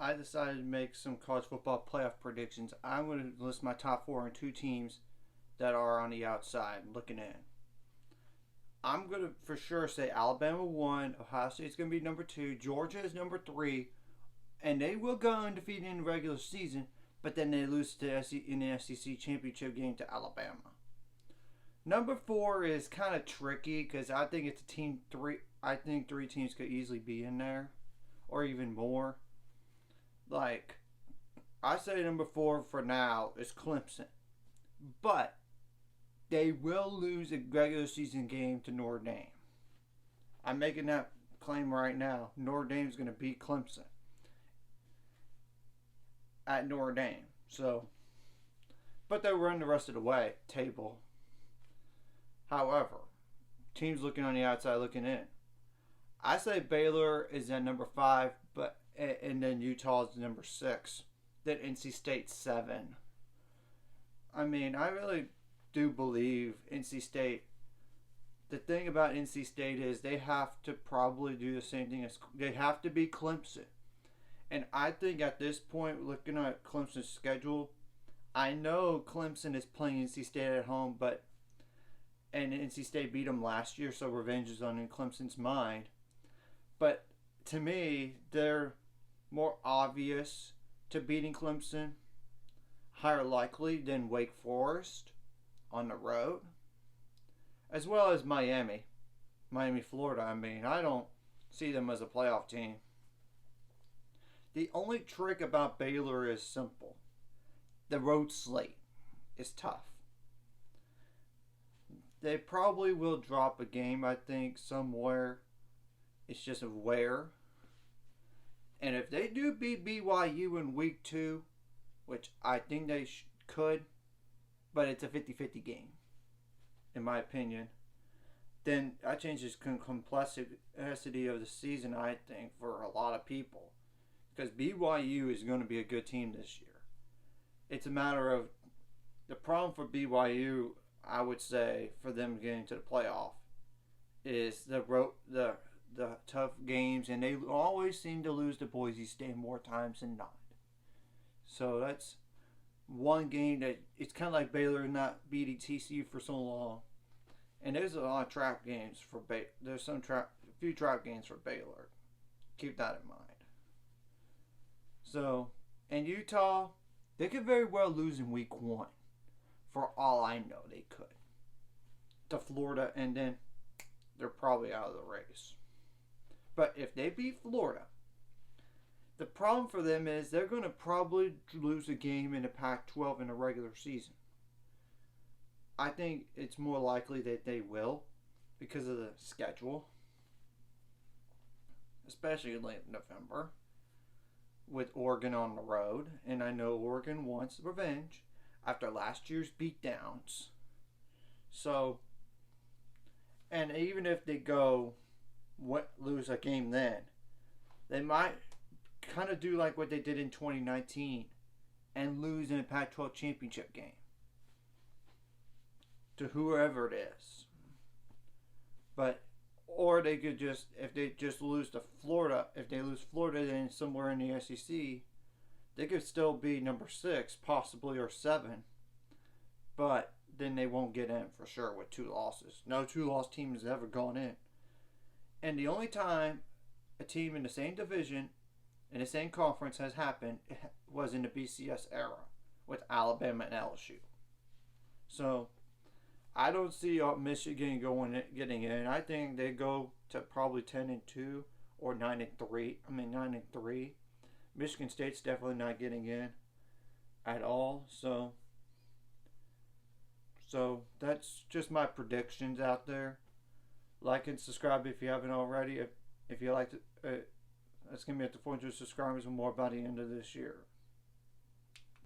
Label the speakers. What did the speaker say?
Speaker 1: I decided to make some college football playoff predictions. I'm going to list my top four and two teams that are on the outside looking in. I'm going to for sure say Alabama 1, Ohio State's going to be number 2, Georgia is number 3, and they will go undefeated in the regular season, but then they lose in the SEC championship game to Alabama. Number 4 is kind of tricky because I think it's a team 3. I think 3 teams could easily be in there, or even more. Like, I say number 4 for now is Clemson, but they will lose a regular season game to Notre Dame. I'm making that claim right now. Notre Dame's going to beat Clemson at Notre Dame. So, but they'll run the rest of the way table. However, teams looking on the outside looking in. I say Baylor is at number 5, and then Utah is number 6. Then NC State's 7. I mean, I really do believe NC State. The thing about NC State is they have to probably do the same thing as they have to be Clemson. And I think at this point, looking at Clemson's schedule, I know Clemson is playing NC State at home, and NC State beat them last year, so revenge is on in Clemson's mind. But to me, they're more obvious to beating Clemson, higher likely than Wake Forest on the road, as well as Miami, Florida. I mean, I don't see them as a playoff team. The only trick about Baylor is simple. The road slate is tough. They probably will drop a game, I think, somewhere. It's just of where. And if they do beat BYU in week 2, which I think they could, but it's a 50-50 game, in my opinion, then that changes the complexity of the season, I think, for a lot of people. Because BYU is going to be a good team this year. It's a matter of the problem for BYU, I would say, for them getting to the playoff is the tough games, and they always seem to lose to Boise State more times than not. So that's one game that it's kind of like Baylor not beating TCU for so long. And there's a lot of trap games for There's a few trap games for Baylor. Keep that in mind. So, and Utah, they could very well lose in week 1. For all I know, they could. To Florida, and then they're probably out of the race. But if they beat Florida, the problem for them is they're going to probably lose a game in the Pac-12 in the regular season. I think it's more likely that they will because of the schedule, especially late November, with Oregon on the road. And I know Oregon wants revenge after last year's beatdowns. So, and even if they lose a game then, they might kind of do like what they did in 2019 and lose in a Pac-12 championship game to whoever it is. Or they could just, if they just lose to Florida, if they lose Florida then somewhere in the SEC, they could still be number 6, possibly, or 7. But then they won't get in for sure with 2 losses. No 2-loss team has ever gone in. And the only time a team in the same division, in the same conference has happened was in the BCS era with Alabama and LSU. So I don't see Michigan getting in. I think they go to probably 10-2 or 9-3. 9-3. Michigan State's definitely not getting in at all. So that's just my predictions out there. Like and subscribe if you haven't already. If you like to, it's gonna be at the 400 subscribers or more by the end of this year.